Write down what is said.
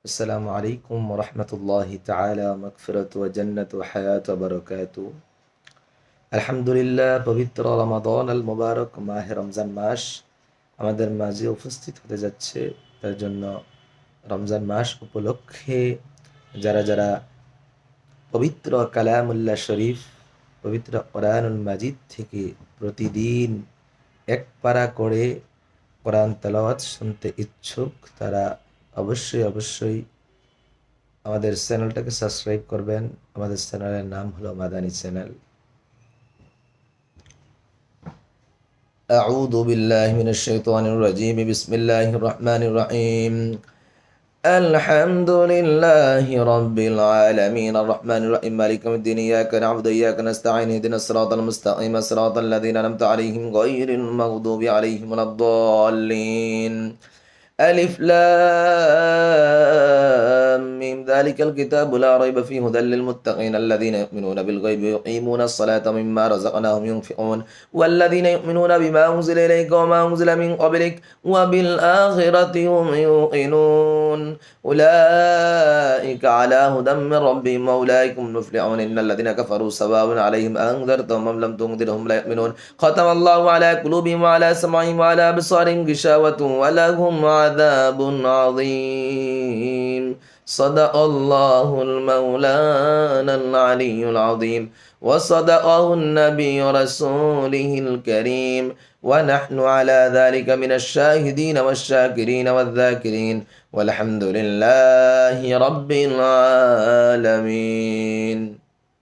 আসসালামু আলাইকুম ওয়া রাহমাতুল্লাহি তাআলা ওয়া মাগফিরাতু ওয়া জান্নাতু ওয়া হায়াতু ওয়া বারাকাতুহু। আলহামদুলিল্লাহ, পবিত্র রমাদান আল মুবারক মাহে রমজান মাস আমাদের মাঝে উপস্থিত হতে যাচ্ছে। তার জন্য রমজান মাস উপলক্ষে যারা যারা পবিত্র কালামুল্লাহ শরীফ, পবিত্র কোরআনুল মাজিদ থেকে প্রতিদিন এক পারা করে কোরআন তেলাওয়াত শুনতে ইচ্ছুক, তারা অবশ্যই আমাদের চ্যানেলটাকে সাবস্ক্রাইব করবেন। আমাদের চ্যানেলের নাম হলো মাদানী চ্যানেল। আউযু বিল্লাহি মিনাশ শাইতানির রাজীম। বিসমিল্লাহির রহমানির রহিম। আলহামদুলিল্লাহি রাব্বিল আলামিন। আর রহমানির রহিম। মালিকি ইয়াউমিদ্দিন। ইয়াকা না'বুদু ওয়া ইয়াকা নাস্তাঈন। ইহদিনাস সিরাতাল মুস্তাকিম। সিরাতাল লাযীনা আন'আমতা আলাইহিম গায়রিল মাগদুবি আলাইহিম ওয়ালাদ-দাল্লিন। ألف لام ميم ذلك الكتاب لا ريب فيه هدى للمتقين الذين يؤمنون بالغيب ويقيمون الصلاة مما رزقناهم ينفقون والذين يؤمنون بما أنزل إليك وما أنزل من قبلك وبالآخرة هم يوقنون أولئك على هدى من ربهم وأولئك هم المفلحون إن الذين كفروا سواء عليهم أنذرتهم أم لم تنذرهم لا يؤمنون ختم الله على قلوبهم وعلى سمعهم وعلى أبصارهم غشاوة ولهم عذاب عظيم. صدق الله المولانا العلي العظيم وصدقه النبي رسوله الكريم ونحن على ذلك من الشاهدين والشاكرين والذاكرين والحمد لله رب العالمين.